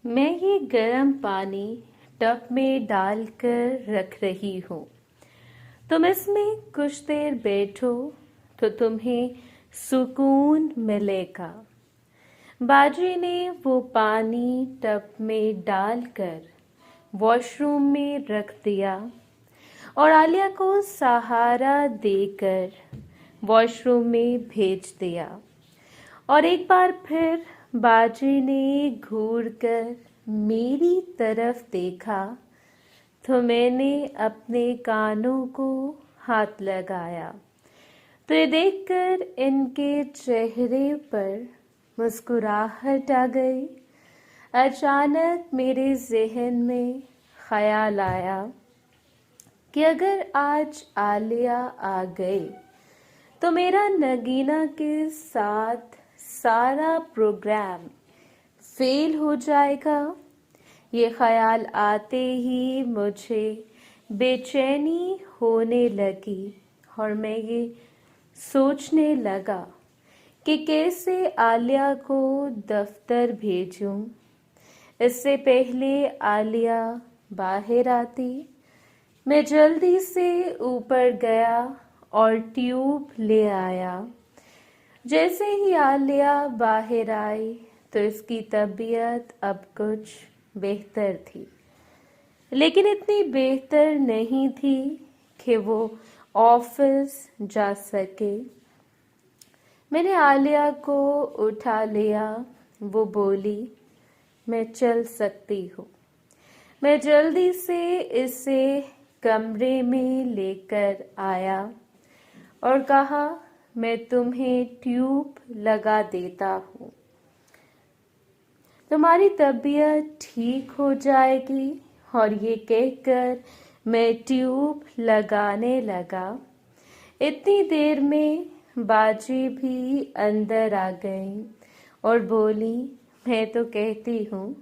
मैं ये गर्म पानी टब में डालकर रख रही हूँ। तुम इसमें कुछ देर बैठो तो तुम्हें सुकून मिलेगा। बाजी ने वो पानी टब में डालकर वॉशरूम में रख दिया और आलिया को सहारा देकर वॉशरूम में भेज दिया। और एक बार फिर बाजी ने घूरकर मेरी तरफ देखा तो मैंने अपने कानों को हाथ लगाया तो ये देखकर इनके चेहरे पर मुस्कुराहट आ गई। अचानक मेरे ज़हन में ख्याल आया कि अगर आज आलिया आ गई तो मेरा नगीना के साथ सारा प्रोग्राम फेल हो जाएगा। ये ख्याल आते ही मुझे बेचैनी होने लगी और मैं ये सोचने लगा कि कैसे आलिया को दफ्तर भेजूं। इससे पहले आलिया बाहर आती, मैं जल्दी से ऊपर गया और ट्यूब ले आया। जैसे ही आलिया बाहर आई तो इसकी तबीयत अब कुछ बेहतर थी, लेकिन इतनी बेहतर नहीं थी कि वो ऑफिस जा सके। मैंने आलिया को उठा लिया। वो बोली, मैं चल सकती हूँ। मैं जल्दी से इसे कमरे में लेकर आया और कहा, मैं तुम्हें ट्यूब लगा देता हूँ, तुम्हारी तबीयत ठीक हो जाएगी। और ये कहकर मैं ट्यूब लगाने लगा। इतनी देर में बाजी भी अंदर आ गई और बोली, मैं तो कहती हूँ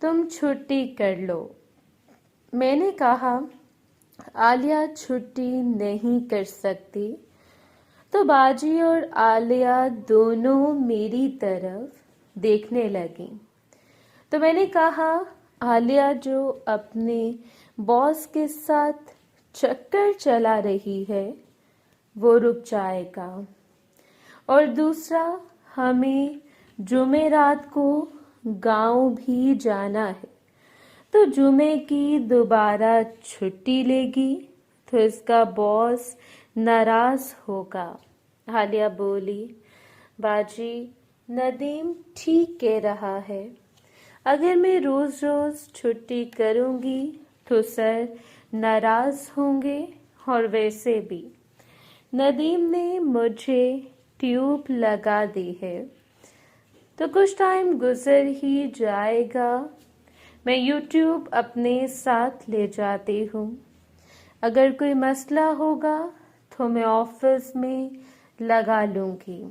तुम छुट्टी कर लो। मैंने कहा, आलिया छुट्टी नहीं कर सकती। तो बाजी और आलिया दोनों मेरी तरफ देखने लगी। तो मैंने कहा, आलिया जो अपने बॉस के साथ चक्कर चला रही है वो रुक जाएगा, और दूसरा हमें जुमेरात को गांव भी जाना है, तो जुमे की दोबारा छुट्टी लेगी तो इसका बॉस नाराज होगा। आलिया बोली, बाजी नदीम ठीक कह रहा है, अगर मैं रोज रोज छुट्टी करूंगी तो सर नाराज होंगे, और वैसे भी नदीम ने मुझे ट्यूब लगा दी है तो कुछ टाइम गुजर ही जाएगा। मैं यूट्यूब अपने साथ ले जाती हूँ, अगर कोई मसला होगा तो मैं ऑफिस में लगा लूँगी।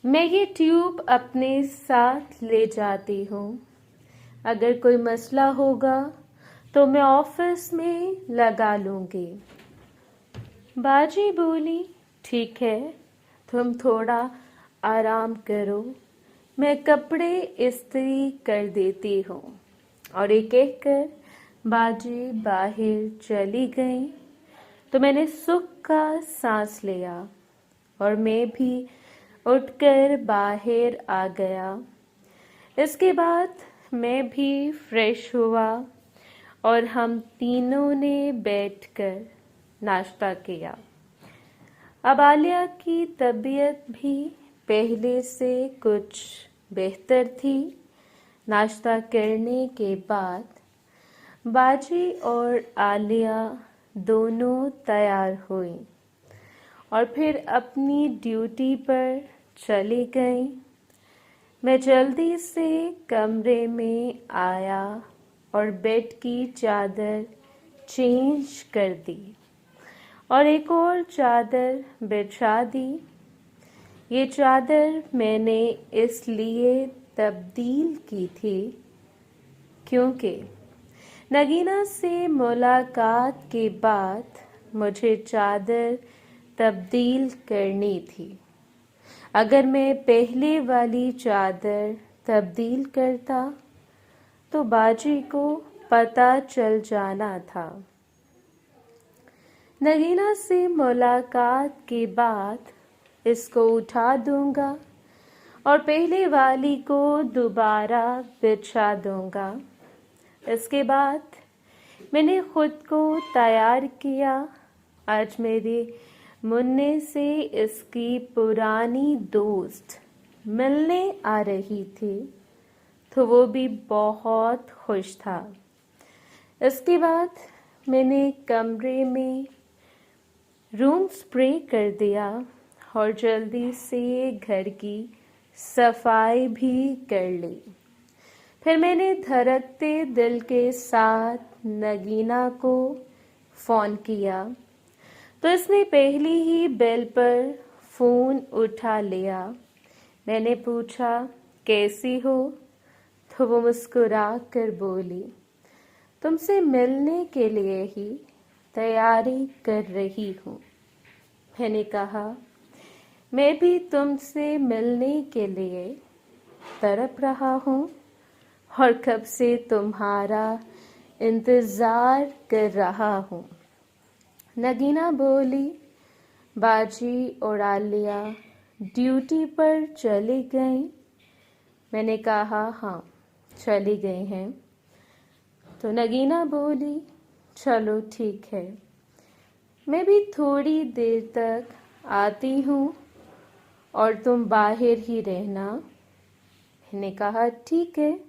मैं ये ट्यूब अपने साथ ले जाती हूँ, अगर कोई मसला होगा तो मैं ऑफिस में लगा लूँगी। बाजी बोली, ठीक है, तुम थोड़ा आराम करो, मैं कपड़े इस्त्री कर देती हूँ। और ये कहकर बाजी बाहर चली गई तो मैंने सुख का सांस लिया और मैं भी उठकर बाहर आ गया। इसके बाद मैं भी फ्रेश हुआ और हम तीनों ने बैठकर नाश्ता किया। अब आलिया की तबीयत भी पहले से कुछ बेहतर थी। नाश्ता करने के बाद बाजी और आलिया दोनों तैयार हुई और फिर अपनी ड्यूटी पर चली गई। मैं जल्दी से कमरे में आया और बेड की चादर चेंज कर दी और एक और चादर बिछा दी। ये चादर मैंने इसलिए तब्दील की थी क्योंकि नगीना से मुलाकात के बाद मुझे चादर तब्दील करनी थी। अगर मैं पहले वाली चादर तब्दील करता तो बाजी को पता चल जाना था। नगीना से मुलाकात के बाद इसको उठा दूंगा और पहले वाली को दोबारा बिछा दूंगा। इसके बाद मैंने खुद को तैयार किया। आज मेरे मुन्ने से इसकी पुरानी दोस्त मिलने आ रही थी, तो वो भी बहुत खुश था। इसके बाद मैंने कमरे में रूम स्प्रे कर दिया और जल्दी से घर की सफाई भी कर ली। फिर मैंने धड़कते दिल के साथ नगीना को फ़ोन किया, तो इसने पहली ही बेल पर फ़ोन उठा लिया। मैंने पूछा कैसी हो, तो वो मुस्कुरा कर बोली तुमसे मिलने के लिए ही तैयारी कर रही हूँ। मैंने कहा मैं भी तुमसे मिलने के लिए तड़प रहा हूँ और कब से तुम्हारा इंतज़ार कर रहा हूँ। नगीना बोली बाजी और आलिया ड्यूटी पर चली गईं। मैंने कहा हाँ चली गई हैं। तो नगीना बोली चलो ठीक है, मैं भी थोड़ी देर तक आती हूँ और तुम बाहर ही रहना। मैंने कहा ठीक है,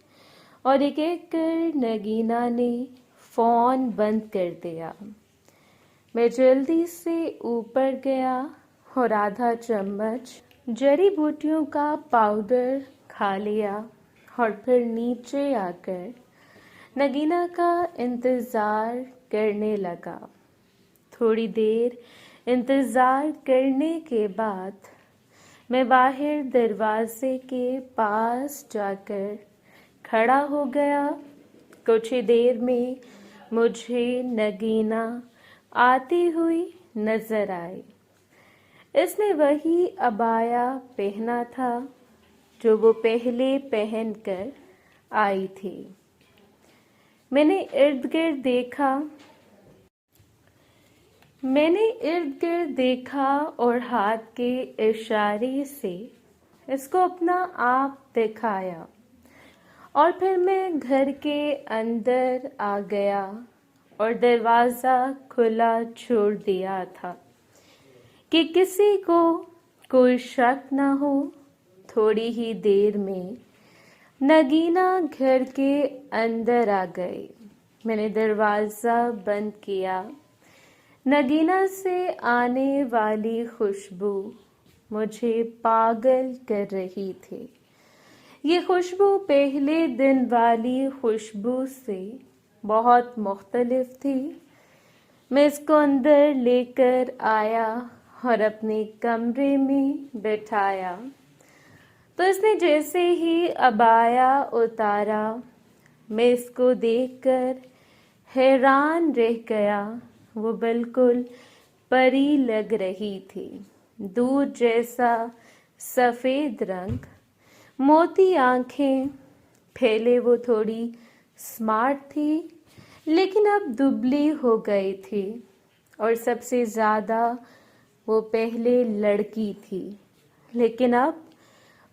और एक एक कर नगीना ने फ़ोन बंद कर दिया। मैं जल्दी से ऊपर गया और आधा चम्मच जड़ी बूटियों का पाउडर खा लिया और फिर नीचे आकर नगीना का इंतज़ार करने लगा। थोड़ी देर इंतज़ार करने के बाद मैं बाहर दरवाजे के पास जाकर खड़ा हो गया। कुछ ही देर में मुझे नगीना आती हुई नजर आई। इसने वही अबाया पहना था जो वो पहले पहनकर आई थी। मैंने इर्द गिर्द देखा और हाथ के इशारे से इसको अपना आप दिखाया और फिर मैं घर के अंदर आ गया और दरवाज़ा खुला छोड़ दिया था कि किसी को कोई शक न हो। थोड़ी ही देर में नगीना घर के अंदर आ गई। मैंने दरवाज़ा बंद किया। नगीना से आने वाली खुशबू मुझे पागल कर रही थी। ये खुशबू पहले दिन वाली खुशबू से बहुत मुख्तलिफ थी। मैं इसको अंदर लेकर आया और अपने कमरे में बैठाया, तो इसने जैसे ही अबाया उतारा मैं इसको देखकर हैरान रह गया। वो बिल्कुल परी लग रही थी। दूध जैसा सफ़ेद रंग, मोती आंखें। पहले वो थोड़ी स्मार्ट थी लेकिन अब दुबली हो गई थी, और सबसे ज़्यादा वो पहले लड़की थी लेकिन अब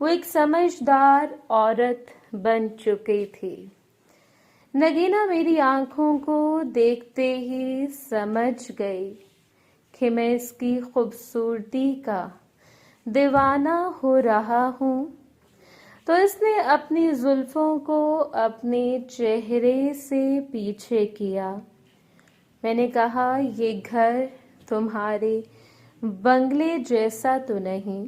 वो एक समझदार औरत बन चुकी थी। नगीना मेरी आंखों को देखते ही समझ गई कि मैं इसकी खूबसूरती का दीवाना हो रहा हूँ, तो इसने अपनी जुल्फों को अपने चेहरे से पीछे किया। मैंने कहा ये घर तुम्हारे बंगले जैसा तो नहीं,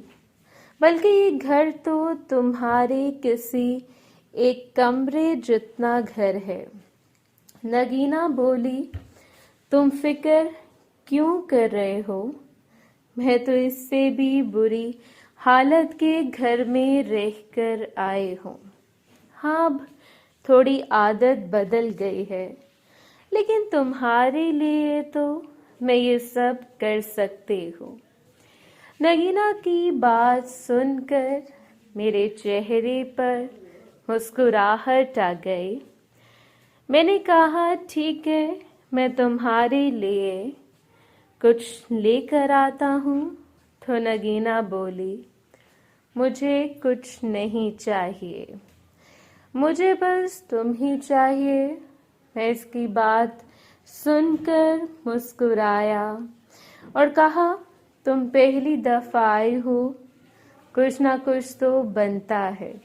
बल्कि ये घर तो तुम्हारे किसी एक कमरे जितना घर है। नगीना बोली तुम फिक्र क्यों कर रहे हो, मैं तो इससे भी बुरी हालत के घर में रहकर आए हूँ। हाँ, अब थोड़ी आदत बदल गई है, लेकिन तुम्हारे लिए तो मैं ये सब कर सकती हूँ। नगीना की बात सुनकर मेरे चेहरे पर मुस्कुराहट आ गई। मैंने कहा ठीक है, मैं तुम्हारे लिए कुछ लेकर आता हूँ। तो नगीना बोली, मुझे कुछ नहीं चाहिए, मुझे बस तुम ही चाहिए। मैं इसकी बात सुनकर मुस्कुराया और कहा, तुम पहली दफा आई हो, कुछ ना कुछ तो बनता है।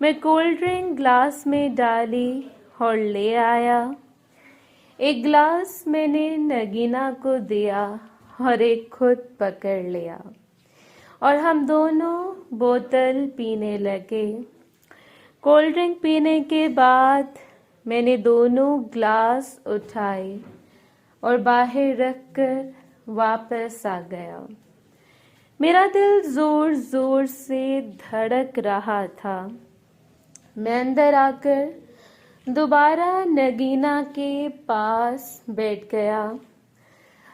मैं कोल्ड ड्रिंक ग्लास में डाली और ले आया। एक ग्लास मैंने नगीना को दिया और एक खुद पकड़ लिया और हम दोनों बोतल पीने लगे। कोल्ड ड्रिंक पीने के बाद मैंने दोनों ग्लास उठाए और बाहर रखकर वापस आ गया। मेरा दिल जोर जोर से धड़क रहा था। मैं अंदर आकर दोबारा नगीना के पास बैठ गया।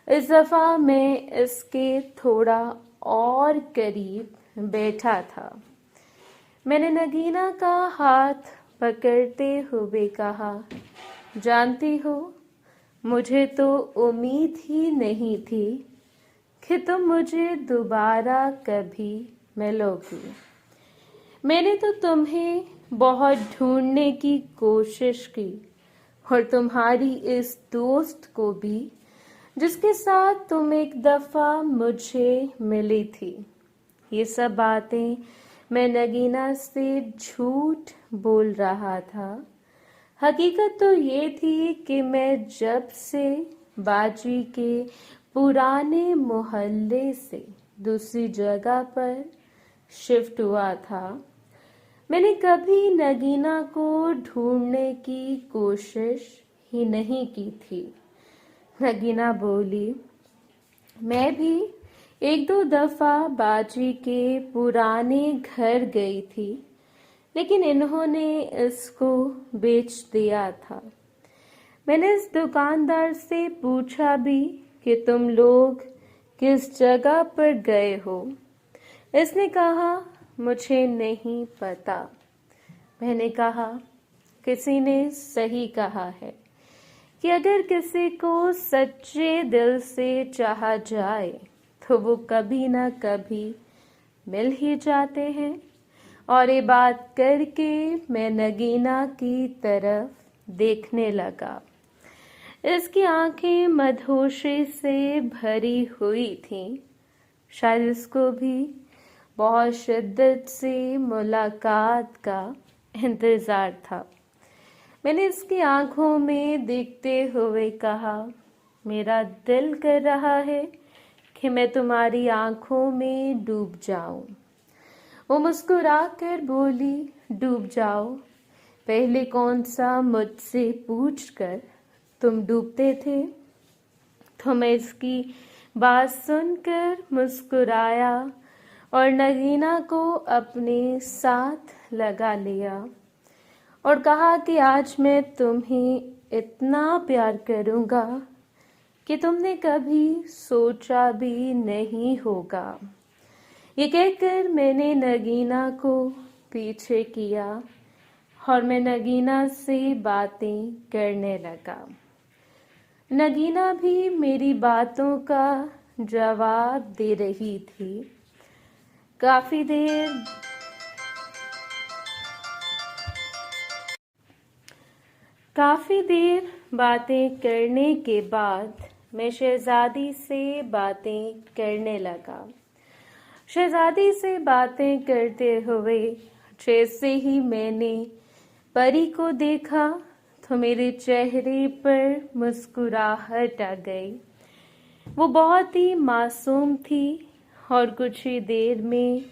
इस दफा मैं इसके थोड़ा और करीब बैठा था। मैंने नगीना का हाथ पकड़ते हुए कहा, जानती हो, मुझे तो उम्मीद ही नहीं थी कि तुम मुझे दोबारा कभी मिलोगी। मैंने तो तुम्हें बहुत ढूंढने की कोशिश की और तुम्हारी इस दोस्त को भी, जिसके साथ तुम एक दफा मुझे मिली थी। ये सब बातें मैं नगीना से झूठ बोल रहा था। हकीकत तो ये थी कि मैं जब से बाजी के पुराने मोहल्ले से दूसरी जगह पर शिफ्ट हुआ था, मैंने कभी नगीना को ढूंढने की कोशिश ही नहीं की थी। नगीना बोली, मैं भी एक दो दफा बाजी के पुराने घर गई थी, लेकिन इन्होंने इसको बेच दिया था। मैंने इस दुकानदार से पूछा भी कि तुम लोग किस जगह पर गए हो। इसने कहा, मुझे नहीं पता। मैंने कहा, किसी ने सही कहा है कि अगर किसी को सच्चे दिल से चाहा जाए तो वो कभी ना कभी मिल ही जाते हैं। और ये बात करके मैं नगीना की तरफ देखने लगा। इसकी आंखें मदहोशी से भरी हुई थीं। शायद इसको भी बहुत शिद्दत से मुलाकात का इंतजार था। मैंने इसकी आंखों में देखते हुए कहा, मेरा दिल कर रहा है कि मैं तुम्हारी आंखों में डूब जाऊं। वो मुस्कुराकर बोली, डूब जाओ। पहले कौन सा मुझसे पूछकर तुम डूबते थे? तो मैं इसकी बात सुनकर मुस्कुराया और नगीना को अपने साथ लगा लिया और कहा कि आज मैं तुम्हें इतना प्यार करूंगा कि तुमने कभी सोचा भी नहीं होगा। ये कहकर मैंने नगीना को पीछे किया और मैं नगीना से बातें करने लगा। नगीना भी मेरी बातों का जवाब दे रही थी। काफी देर बातें करने के बाद मैं शहजादी से बातें करने लगा। शहजादी से बातें करते हुए जैसे ही मैंने परी को देखा तो मेरे चेहरे पर मुस्कुराहट आ गई। वो बहुत ही मासूम थी और कुछ ही देर में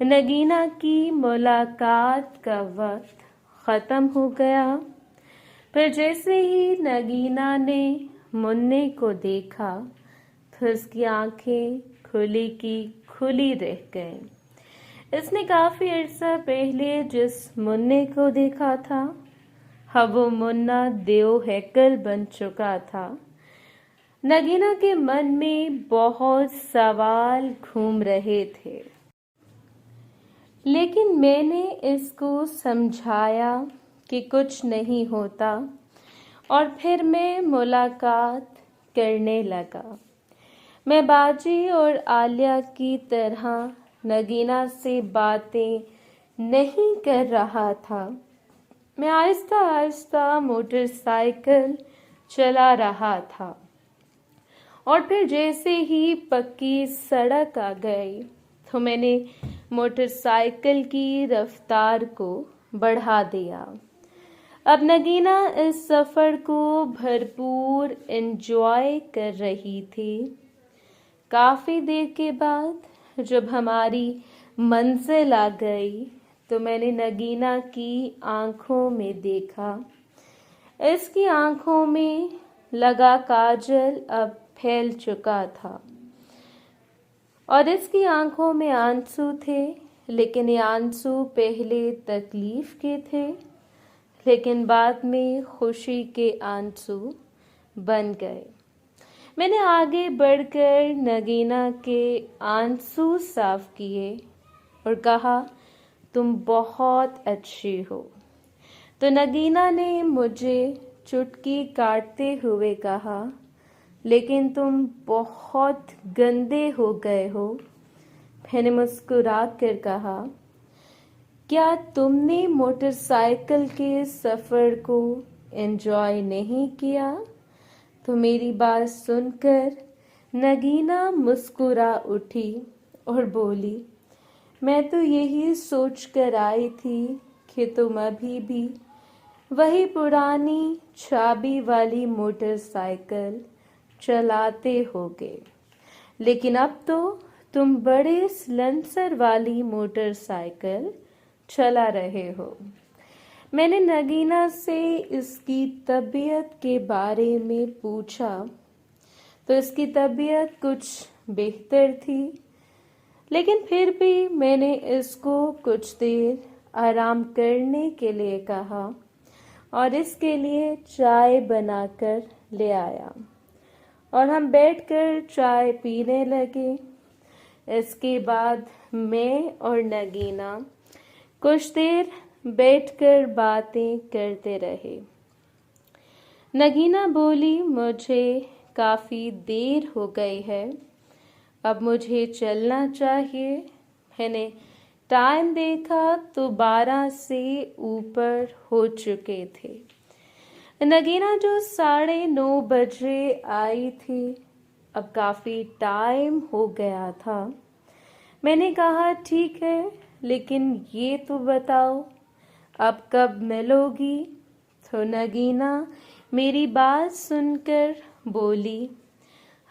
नगीना की मुलाकात का वक्त ख़त्म हो गया। फिर जैसे ही नगीना ने मुन्ने को देखा तो उसकी आंखें खुली की खुली रह गईं। इसने काफी अरसा पहले जिस मुन्ने को देखा था, अब वो मुन्ना देव हैकल बन चुका था। नगीना के मन में बहुत सवाल घूम रहे थे, लेकिन मैंने इसको समझाया कि कुछ नहीं होता। और फिर मैं मुलाकात करने लगा। मैं बाजी और आलिया की तरह नगीना से बातें नहीं कर रहा था। मैं आहिस्ता आहिस्ता मोटरसाइकिल चला रहा था और फिर जैसे ही पक्की सड़क आ गई तो मैंने मोटरसाइकिल की रफ्तार को बढ़ा दिया। अब नगीना इस सफ़र को भरपूर एंजॉय कर रही थी। काफ़ी देर के बाद जब हमारी मंजिल आ गई तो मैंने नगीना की आंखों में देखा। इसकी आंखों में लगा काजल अब फैल चुका था और इसकी आंखों में आंसू थे, लेकिन ये आंसू पहले तकलीफ के थे, लेकिन बाद में खुशी के आंसू बन गए। मैंने आगे बढ़कर नगीना के आंसू साफ किए और कहा, तुम बहुत अच्छी हो। तो नगीना ने मुझे चुटकी काटते हुए कहा, लेकिन तुम बहुत गंदे हो गए हो। मैंने मुस्कुरा कर कहा, क्या तुमने मोटरसाइकिल के सफ़र को एंजॉय नहीं किया? तो मेरी बात सुनकर नगीना मुस्कुरा उठी और बोली, मैं तो यही सोच कर आई थी कि तुम अभी भी वही पुरानी चाबी वाली मोटरसाइकिल चलाते होगे, लेकिन अब तो तुम बड़े स्लेंसर वाली मोटरसाइकिल चला रहे हो। मैंने नगीना से इसकी तबीयत के बारे में पूछा तो इसकी तबीयत कुछ बेहतर थी, लेकिन फिर भी मैंने इसको कुछ देर आराम करने के लिए कहा और इसके लिए चाय बनाकर ले आया और हम बैठकर चाय पीने लगे। इसके बाद मैं और नगीना कुछ देर बैठकर बातें करते रहे। नगीना बोली, मुझे काफ़ी देर हो गई है, अब मुझे चलना चाहिए। मैंने टाइम देखा तो 12 से ऊपर हो चुके थे। नगीना जो 9:30 बजे आई थी, अब काफ़ी टाइम हो गया था। मैंने कहा, ठीक है, लेकिन ये तो बताओ अब कब मिलोगी? तो नगीना मेरी बात सुनकर बोली,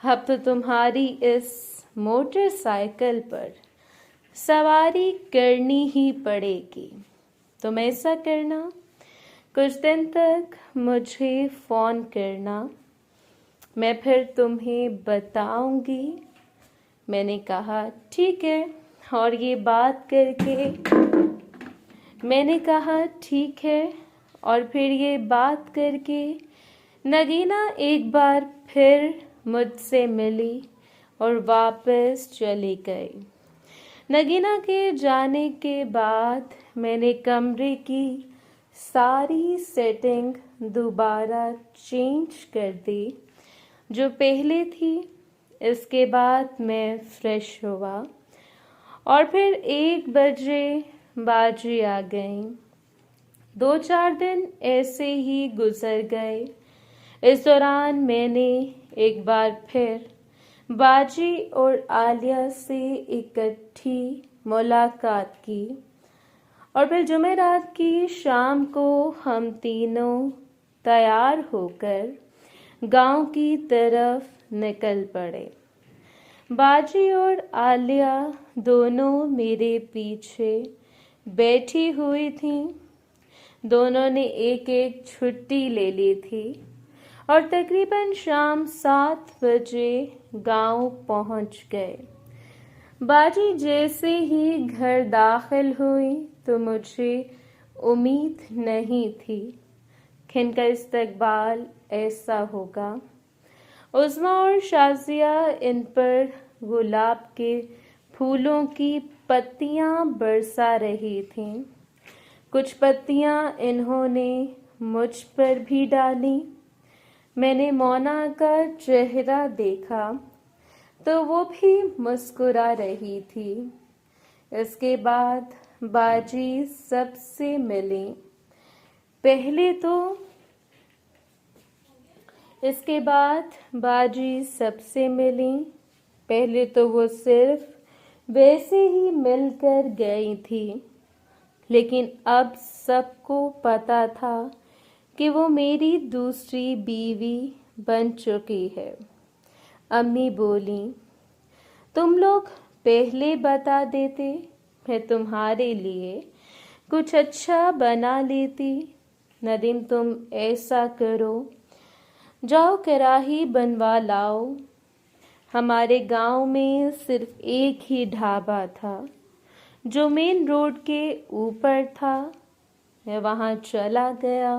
अब तो तुम्हारी इस मोटरसाइकिल पर सवारी करनी ही पड़ेगी। तुम ऐसा करना, कुछ दिन तक मुझे फ़ोन करना, मैं फिर तुम्हें बताऊंगी। मैंने कहा, ठीक है, और ये बात करके मैंने कहा ठीक है और फिर ये बात करके नगीना एक बार फिर मुझसे मिली और वापस चली गई। नगीना के जाने के बाद मैंने कमरे की सारी सेटिंग दोबारा चेंज कर दी जो पहले थी। इसके बाद मैं फ्रेश हुआ और फिर 1 बजे बाजी आ गई। 2-4 दिन ऐसे ही गुजर गए। इस दौरान मैंने एक बार फिर बाजी और आलिया से इकट्ठी मुलाकात की और फिर जुमेरात की शाम को हम तीनों तैयार होकर गांव की तरफ निकल पड़े। बाजी और आलिया दोनों मेरे पीछे बैठी हुई थीं। दोनों ने एक एक छुट्टी ले ली थी और तकरीबन शाम 7 बजे गांव पहुंच गए। बाजी जैसे ही घर दाखिल हुई तो मुझे उम्मीद नहीं थी कि इनका इस्तकबाल ऐसा होगा। उज़्मा और शाज़िया इन पर गुलाब के फूलों की पत्तियां बरसा रही थीं। कुछ पत्तियां इन्होंने मुझ पर भी डाली मैंने मोना का चेहरा देखा तो वो भी मुस्कुरा रही थी। इसके बाद बाजी सबसे मिली। पहले तो इसके बाद बाजी सबसे मिली। पहले तो वो सिर्फ वैसे ही मिलकर गई थी, लेकिन अब सबको पता था कि वो मेरी दूसरी बीवी बन चुकी है। अम्मी बोली, तुम लोग पहले बता देते, मैं तुम्हारे लिए कुछ अच्छा बना लेती। नदीम, तुम ऐसा करो, जाओ कढ़ाई बनवा लाओ। हमारे गांव में सिर्फ एक ही ढाबा था जो मेन रोड के ऊपर था। मैं वहां चला गया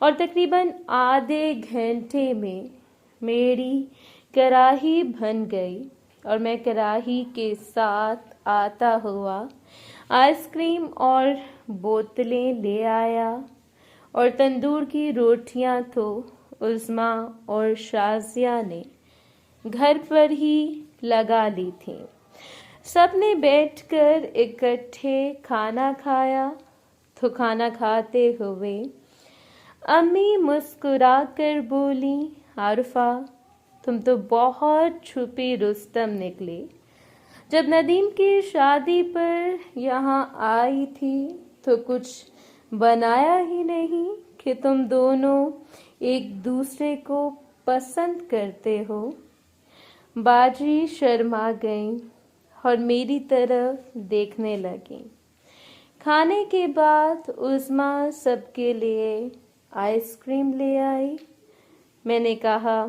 और तकरीबन आधे घंटे में मेरी कढ़ाई बन गई और मैं कढ़ाई के साथ आता हुआ आइसक्रीम और बोतलें ले आया और तंदूर की रोटियां तो उस्मा और शाजिया ने घर पर ही लगा ली थी। सबने बैठकर इकट्ठे खाना खाया। तो खाना खाते हुए अम्मी मुस्कुराकर बोली, आरफा, तुम तो बहुत छुपी रुस्तम निकली। जब नदीम की शादी पर यहाँ आई थी तो कुछ बनाया ही नहीं कि तुम दोनों एक दूसरे को पसंद करते हो। बाजी शर्मा गई और मेरी तरफ देखने लगी। खाने के बाद उस्मा सबके लिए आइसक्रीम ले आई। मैंने कहा,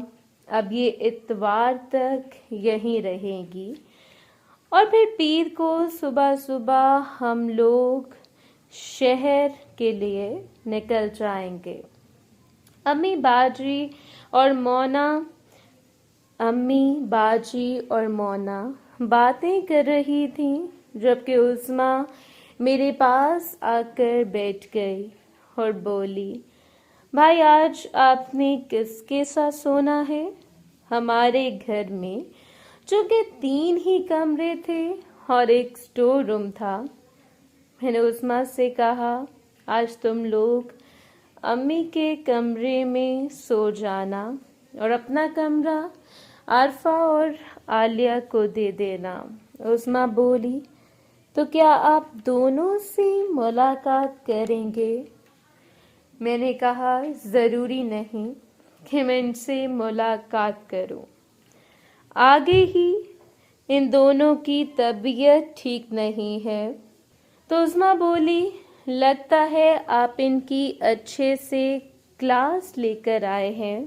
अब ये इतवार तक यहीं रहेगी और फिर पीर को सुबह सुबह हम लोग शहर के लिए निकल जाएंगे। अम्मी बाजी और मोना बातें कर रही थी, जबकि उस्मा मेरे पास आकर बैठ गई और बोली, भाई, आज आपने किसके साथ सोना है? हमारे घर में चूंकि 3 ही कमरे थे और एक स्टोर रूम था। मैंने उस्मा से कहा, आज तुम लोग अम्मी के कमरे में सो जाना और अपना कमरा आरफा और आलिया को दे देना। उस्मा बोली, तो क्या आप दोनों से मुलाकात करेंगे? मैंने कहा, ज़रूरी नहीं कि मैं इनसे मुलाकात करूं। आगे ही इन दोनों की तबीयत ठीक नहीं है। तो उस्मा बोली, लगता है आप इनकी अच्छे से क्लास लेकर आए हैं।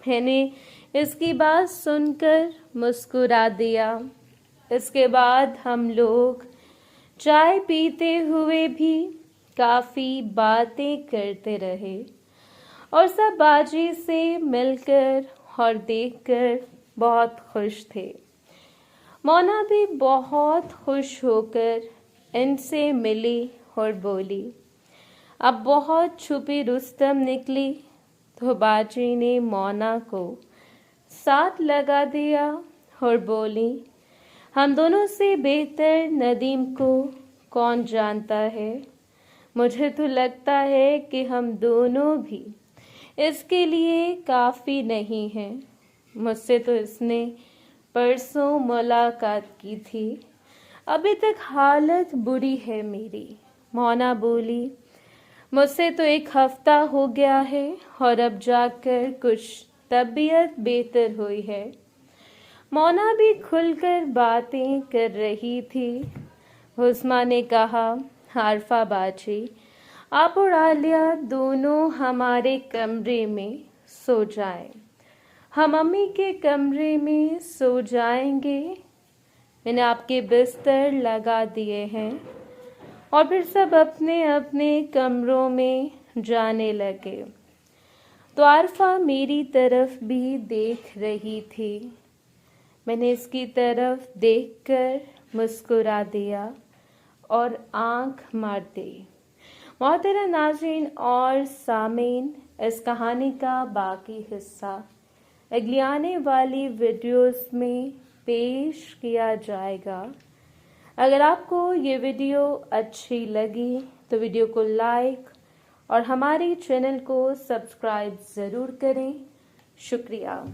मैंने इसकी बात सुनकर मुस्कुरा दिया। इसके बाद हम लोग चाय पीते हुए भी काफ़ी बातें करते रहे और सब बाजी से मिलकर और देखकर बहुत खुश थे। मोना भी बहुत खुश होकर इनसे मिली और बोली, अब बहुत छुपी रुस्तम निकली। तो बाजी ने मोना को साथ लगा दिया और बोली, हम दोनों से बेहतर नदीम को कौन जानता है? मुझे तो लगता है कि हम दोनों भी इसके लिए काफ़ी नहीं हैं। मुझसे तो इसने परसों मुलाकात की थी। अभी तक हालत बुरी है मेरी। मोना बोली, मुझसे तो 1 हफ्ता हो गया है और अब जाकर कुछ तबीयत बेहतर हुई है। मोना भी खुलकर बातें कर रही थी। उस्मा ने कहा, आरफा बाजी, आप और आलिया दोनों हमारे कमरे में सो जाएं। हम अम्मी के कमरे में सो जाएंगे। मैंने आपके बिस्तर लगा दिए हैं। और फिर सब अपने अपने कमरों में जाने लगे। तो आरफा मेरी तरफ भी देख रही थी। मैंने इसकी तरफ देखकर मुस्कुरा दिया और आंख मार दी। मोहतरम नाज़रीन और सामीन, इस कहानी का बाकी हिस्सा अगली आने वाली वीडियोस में पेश किया जाएगा। अगर आपको ये वीडियो अच्छी लगी तो वीडियो को लाइक और हमारे चैनल को सब्सक्राइब ज़रूर करें। शुक्रिया।